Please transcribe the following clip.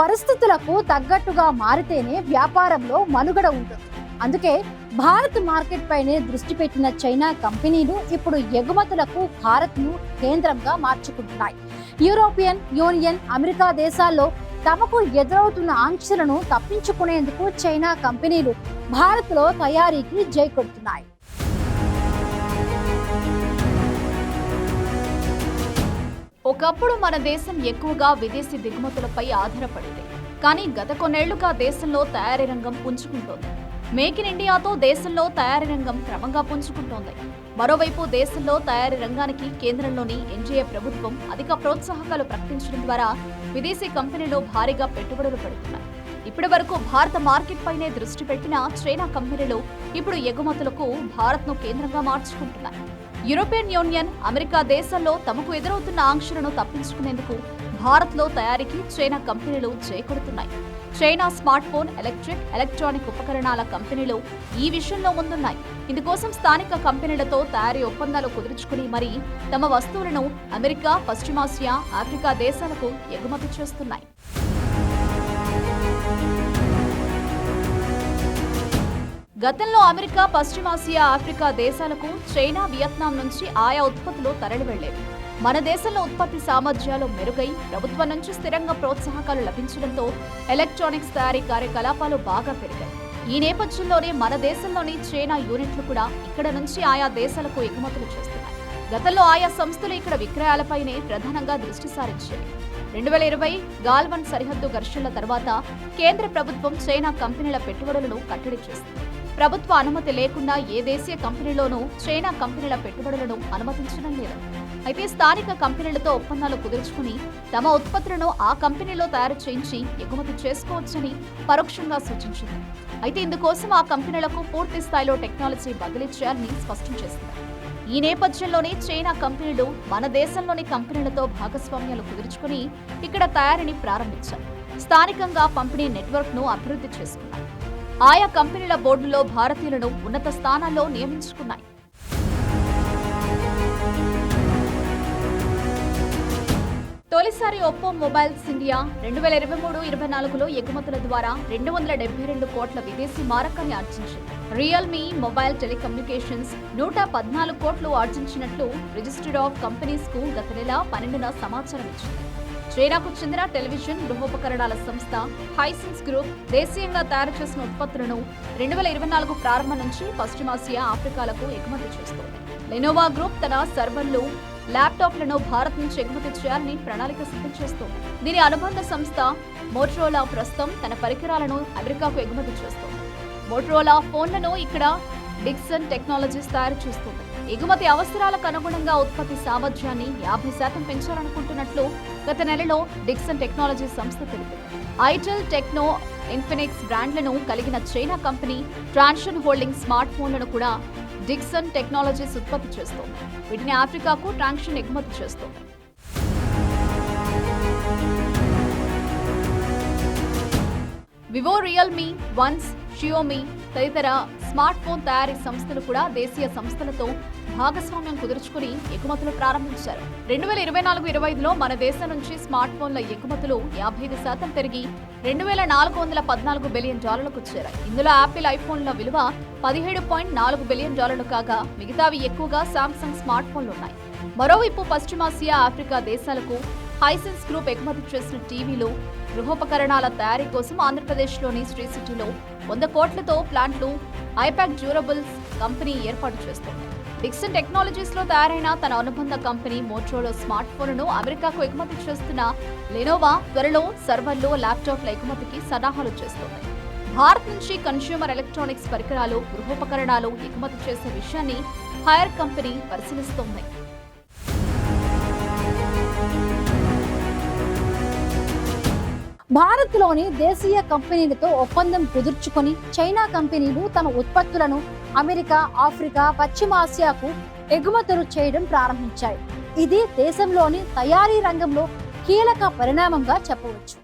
పరిస్థితులకు తగ్గట్టుగా మారితేనే వ్యాపారంలో మనుగడ ఉంటుంది. అందుకే భారత్ మార్కెట్ పైనే దృష్టి పెట్టిన చైనా కంపెనీలు ఇప్పుడు ఎగుమతులకు భారత్ను కేంద్రంగా మార్చుకుంటున్నాయి. యూరోపియన్ యూనియన్, అమెరికా దేశాల్లో తమకు ఎదురవుతున్న ఆంక్షలను తప్పించుకునేందుకు చైనా కంపెనీలు భారత్లో తయారీకి జై కొడుతున్నాయి. ఒకప్పుడు మన దేశం ఎక్కువగా విదేశీ దిగుమతులపై ఆధారపడేది. కానీ గత కొన్నేళ్లుగా దేశంలో తయారీ రంగం పుంజుకుంటోంది. మేక్ ఇన్ ఇండియాతో దేశంలో తయారీ రంగం క్రమంగా పుంజుకుంటోంది. మరోవైపు దేశంలో తయారీ రంగానికి కేంద్రంలోని ఎన్డీఏ ప్రభుత్వం అధిక ప్రోత్సాహకాలు ప్రకటించడం ద్వారా విదేశీ కంపెనీలు భారీగా పెట్టుబడులు పెడుతున్నాయి. ఇప్పటి వరకు భారత మార్కెట్ పైనే దృష్టి పెట్టిన చైనా కంపెనీలు ఇప్పుడు ఎగుమతులకు భారత్ను కేంద్రంగా మార్చుకుంటున్నాయి. యూరోపియన్ యూనియన్, అమెరికా దేశాల్లో తమకు ఎదురవుతున్న ఆంక్షలను తప్పించుకునేందుకు భారత్లో తయారీకి చైనా కంపెనీలు చేకొడుతున్నాయి. చైనా స్మార్ట్ ఫోన్, ఎలక్ట్రానిక్ ఉపకరణాల కంపెనీలు ఈ విషయంలో ముందున్నాయి. ఇందుకోసం స్థానిక కంపెనీలతో తయారీ ఒప్పందాలు కుదుర్చుకుని మరీ తమ వస్తువులను అమెరికా, పశ్చిమాసియా, ఆఫ్రికా దేశాలకు ఎగుమతి చేస్తున్నాయి. గతంలో అమెరికా, పశ్చిమాసియా, ఆఫ్రికా దేశాలకు చైనా, వియత్నాం నుంచి ఆయా ఉత్పత్తులు తరలి వెళ్లేవి. మన దేశంలో ఉత్పత్తి సామర్థ్యాలు మెరుగై ప్రభుత్వం నుంచి స్థిరంగా ప్రోత్సాహకాలు లభించడంతో ఎలక్ట్రానిక్స్ తయారీ కార్యకలాపాలు బాగా పెరిగాయి. ఈ నేపథ్యంలోనే మన దేశంలోని చైనా యూనిట్లు కూడా ఇక్కడ నుంచి ఆయా దేశాలకు ఎగుమతులు చేస్తున్నాయి. గతంలో ఆయా సంస్థలు ఇక్కడ విక్రయాలపైనే ప్రధానంగా దృష్టి సారించాయి. 2020 గాల్వన్ సరిహద్దు ఘర్షణల తర్వాత కేంద్ర ప్రభుత్వం చైనా కంపెనీల పెట్టుబడులను కట్టడి చేసింది. ప్రభుత్వ అనుమతి లేకుండా ఏ దేశీయ కంపెనీలోనూ చైనా కంపెనీల పెట్టుబడులను అనుమతించడం లేదు. అయితే స్థానిక కంపెనీలతో ఒప్పందాలు కుదుర్చుకుని తమ ఉత్పత్తులను ఆ కంపెనీలో తయారు చేయించి ఎగుమతి చేసుకోవచ్చని పరోక్షంగా సూచించింది. అయితే ఇందుకోసం ఆ కంపెనీలకు పూర్తి స్థాయిలో టెక్నాలజీ బదిలీ చేయాలని స్పష్టం చేసింది. ఈ నేపథ్యంలోనే చైనా కంపెనీలు మన దేశంలోని కంపెనీలతో భాగస్వామ్యాలు కుదుర్చుకుని ఇక్కడ తయారీని ప్రారంభించారు. స్థానికంగా పంపిణీ నెట్వర్క్ ను అభివృద్ధి చేసుకున్నాయి. ఆయా కంపెనీల బోర్డులో భారతీయులను ఉన్నత స్థానాల్లో నియమించుకున్నాయి. తొలిసారి ఒప్పో మొబైల్స్ ఇండియా 2023-24లో ఎగుమతుల ద్వారా 272 కోట్ల విదేశీ మారకాన్ని ఆర్జించింది. రియల్మీ మొబైల్ టెలికమ్యూనికేషన్స్ 114 కోట్లు ఆర్జించినట్లు రిజిస్టర్ ఆఫ్ కంపెనీస్ కు గత నెల 12న సమాచారం ఇచ్చింది. చైనాకు చెందిన టెలివిజన్, గృహోపకరణాల సంస్థ హైసెన్స్ గ్రూప్ దేశీయంగా తయారు చేసిన ఉత్పత్తులను 2024 ప్రారంభం నుంచి పశ్చిమాసియా, ఆఫ్రికాలకు ఎగుమతి చేస్తోంది. లెనోవా గ్రూప్ తన సర్వర్లు, ల్యాప్టాప్లను భారత్ నుంచి ఎగుమతి చేయాలని ప్రణాళిక సిద్ధం చేస్తోంది. దీని అనుబంధ సంస్థ మోటరోలా ప్రస్తుతం తన పరికరాలను అమెరికాకు ఎగుమతి చేస్తోంది. మోటరోలా ఫోన్లను ఇక్కడ డిక్సన్ టెక్నాలజీస్ తయారు చేస్తుంది. ఎగుమతి అవసరాలకు అనుగుణంగా ఉత్పత్తి సామర్థ్యాన్ని 50% పెంచాలనుకుంటున్నట్లు గత నెలలో డిక్సన్ టెక్నాలజీ సంస్థ తెలిపింది. ఐటెల్, టెక్నో, ఇన్ఫినిక్స్ బ్రాండ్లను కలిగిన చైనా కంపెనీ ట్రాన్షన్ హోల్డింగ్ స్మార్ట్ ఫోన్లను కూడా డిక్సన్ టెక్నాలజీస్ ఉత్పత్తి చేస్తోంది. వీటిని ఆఫ్రికాకు ట్రాన్షన్ ఎగుమతి చేస్తోంది. వివో, రియల్మీ, వన్స్, షియోమీ తదితర స్మార్ట్ ఫోన్ తయారీ సంస్థలు కూడా దేశీయ సంస్థలతో భాగస్వామ్యం కుదుర్చుకుని ఎగుమతులు ప్రారంభించారు. 2024-25లో మన దేశం నుంచి స్మార్ట్ ఫోన్ల ఎగుమతులు 55% పెరిగి $2,414 బిలియన్ చేరాయి. ఇందులో యాపిల్ ఐఫోన్ల విలువ $17.4 బిలియన్ కాగా మిగతావి ఎక్కువగా శాంసంగ్ స్మార్ట్ ఫోన్లు ఉన్నాయి. మరోవైపు పశ్చిమాసియా, ఆఫ్రికా దేశాలకు హైసెన్స్ గ్రూప్ ఎగుమతి చేసిన టీవీలు, గృహోపకరణాల తయారీ కోసం ఆంధ్రప్రదేశ్లోని శ్రీ సిటీలో 100 కోట్లతో ప్లాంట్లు ఐపాక్ డ్యూరబుల్స్ కంపెనీ ఏర్పాటు చేస్తోంది. డిక్సన్ టెక్నాలజీస్ లో తయారైన తన అనుబంధ కంపెనీ మోటరోలా స్మార్ట్ ఫోన్ను అమెరికాకు ఎగుమతి చేస్తున్న లెనోవా త్వరలో సర్వర్లు, ల్యాప్టాప్ల ఎగుమతికి సన్నాహాలు చేస్తోంది. భారత్ నుంచి కన్స్యూమర్ ఎలక్ట్రానిక్స్ పరికరాలు, గృహోపకరణాలు ఎగుమతి చేసే విషయాన్ని హైర్ కంపెనీ పరిశీలిస్తోంది. భారత్లోని దేశీయ కంపెనీలతో ఒప్పందం కుదుర్చుకొని చైనా కంపెనీలు తమ ఉత్పత్తులను అమెరికా, ఆఫ్రికా, పశ్చిమాసియాకు ఎగుమతులు చేయడం ప్రారంభించాయి. ఇది దేశంలోని తయారీ రంగంలో కీలక పరిణామంగా చెప్పవచ్చు.